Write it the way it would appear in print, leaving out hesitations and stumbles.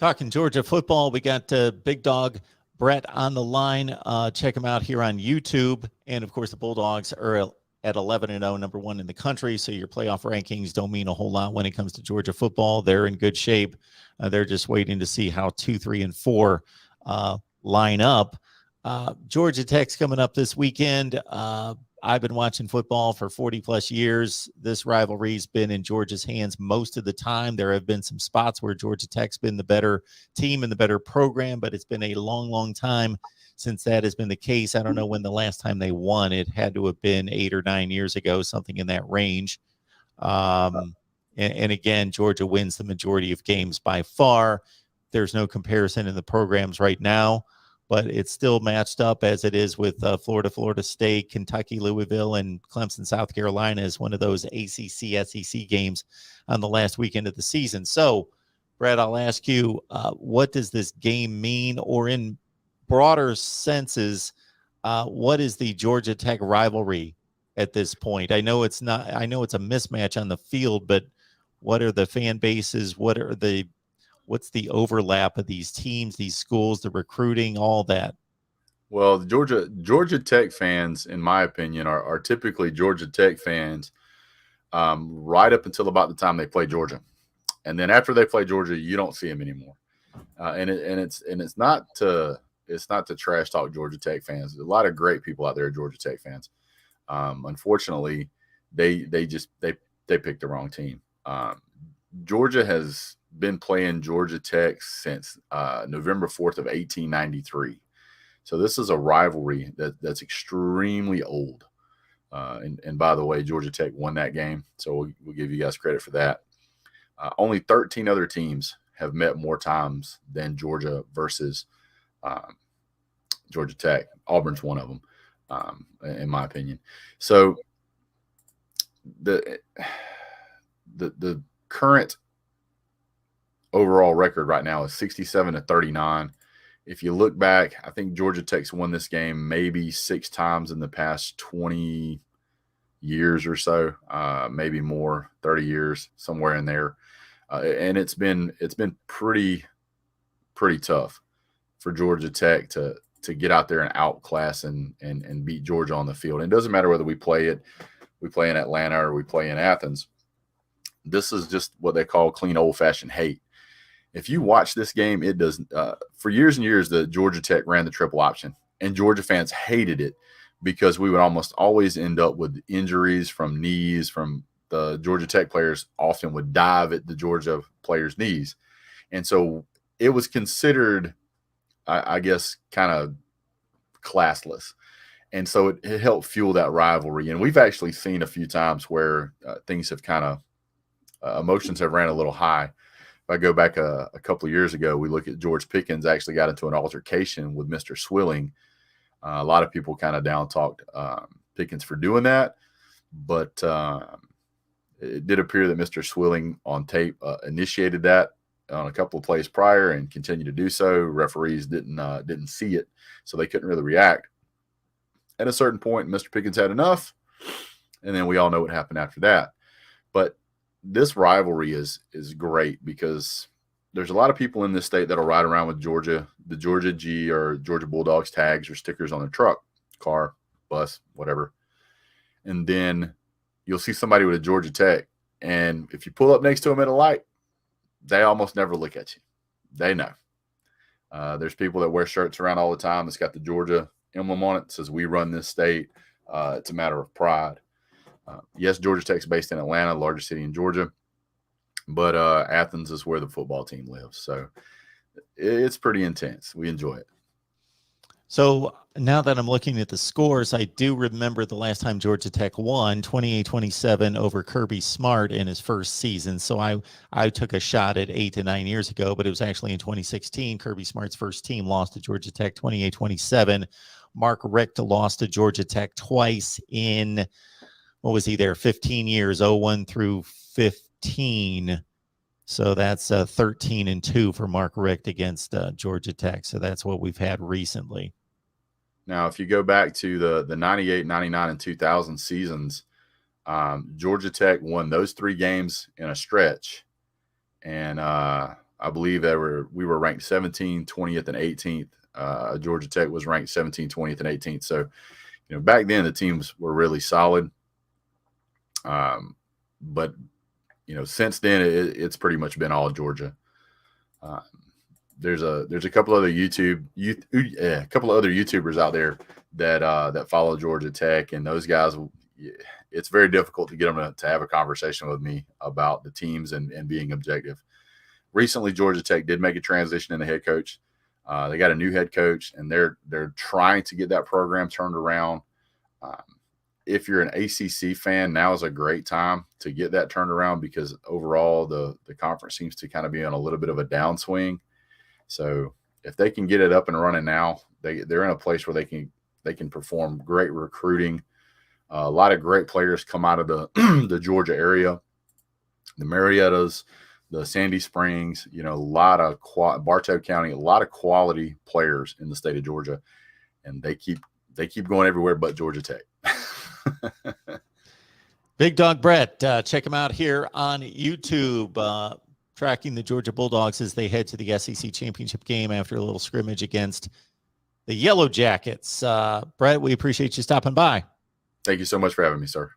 Talking Georgia football, we got Big Dog Brett on the line. Check him out here on YouTube. And of course, the Bulldogs are at 11-0, number one in the country. So your playoff rankings don't mean a whole lot when it comes to Georgia football. They're in good shape. They're just waiting to see how 2, 3, and 4 line up. Georgia Tech's coming up this weekend. I've been watching football for 40 plus years. This rivalry's been in Georgia's hands most of the time. There have been some spots where Georgia Tech's been the better team and the better program, but it's been a long, long time since that has been the case. I don't know when the last time they won. It had to have been 8 or 9 years ago, something in that range. And again, Georgia wins the majority of games by far. There's no comparison in the programs right now, but it's still matched up as it is with Florida State, Kentucky, Louisville, and Clemson, South Carolina as one of those ACC, SEC games on the last weekend of the season. So, Brad, I'll ask you, what does this game mean? Or in broader senses, what is the Georgia Tech rivalry at this point? I know it's a mismatch on the field, but what are the fan bases? What's the overlap of these teams, these schools, the recruiting, all that? Well, the Georgia Tech fans, in my opinion, are typically Georgia Tech fans right up until about the time they play Georgia, and then after they play Georgia, you don't see them anymore. It's not to trash talk Georgia Tech fans. There's a lot of great people out there, Georgia Tech fans. Unfortunately, they picked the wrong team. Georgia has been playing Georgia Tech since November 4th of 1893. So this is a rivalry that's extremely old. And by the way, Georgia Tech won that game, so we'll give you guys credit for that. Only 13 other teams have met more times than Georgia versus Georgia Tech. Auburn's one of them, in my opinion. So the current overall record right now is 67-39. If you look back, I think Georgia Tech's won this game maybe 6 times in the past 20 years or so, maybe more, 30 years, somewhere in there. And it's been pretty tough for Georgia Tech to get out there and outclass and beat Georgia on the field. And it doesn't matter whether we play in Atlanta or we play in Athens. This is just what they call clean old-fashioned hate. If you watch this game, it does. For years and years, the Georgia Tech ran the triple option, and Georgia fans hated it because we would almost always end up with injuries from knees. From the Georgia Tech players often would dive at the Georgia players' knees, and so it was considered, I guess, kind of classless. And so it helped fuel that rivalry. And we've actually seen a few times where things have kind of emotions have ran a little high. If I go back a couple of years ago, we look at George Pickens actually got into an altercation with Mr. Swilling. A lot of people kind of down-talked Pickens for doing that. But it did appear that Mr. Swilling on tape initiated that on a couple of plays prior and continued to do so. Referees didn't see it, so they couldn't really react. At a certain point, Mr. Pickens had enough, and then we all know what happened after that. But this rivalry is great because there's a lot of people in this state that'll ride around with the Georgia G or Georgia Bulldogs tags or stickers on their truck, car, bus, whatever. And then you'll see somebody with a Georgia Tech, and if you pull up next to them at a light, they almost never look at you. They know. There's people that wear shirts around all the time that's got the Georgia emblem on it. It says, "We run this state." It's a matter of pride. Yes, Georgia Tech's based in Atlanta, the largest city in Georgia, but Athens is where the football team lives. So it's pretty intense. We enjoy it. So now that I'm looking at the scores, I do remember the last time Georgia Tech won 28-27 over Kirby Smart in his first season. So I took a shot at 8 to 9 years ago, but it was actually in 2016. Kirby Smart's first team lost to Georgia Tech 28-27. Mark Richt lost to Georgia Tech twice in, what was he there, 15 years, 01 through 15. So that's 13-2 for Mark Richt against Georgia Tech. So that's what we've had recently. Now, if you go back to the 98, 99, and 2000 seasons, Georgia Tech won those 3 games in a stretch. And I I believe that we were ranked 17th, 20th, and 18th. Georgia Tech was ranked 17th, 20th, and 18th. So, back then the teams were really solid. But since then it's pretty much been all Georgia. There's a couple other a couple of other YouTubers out there that follow Georgia Tech, and those guys, it's very difficult to get them to have a conversation with me about the teams and being objective. Recently, Georgia Tech did make a transition in the head coach. They got a new head coach, and they're trying to get that program turned around. If you're an ACC fan, now is a great time to get that turned around, because overall the conference seems to kind of be on a little bit of a downswing. So if they can get it up and running now, they're in a place where they can perform great recruiting. A lot of great players come out of the Georgia area, the Mariettas, the Sandy Springs, a lot of Bartow County, a lot of quality players in the state of Georgia, and they keep going everywhere but Georgia Tech. Big Dog Brett, check him out here on YouTube, tracking the Georgia Bulldogs as they head to the SEC championship game after a little scrimmage against the Yellow Jackets. Brett, we appreciate you stopping by. Thank you so much for having me, sir.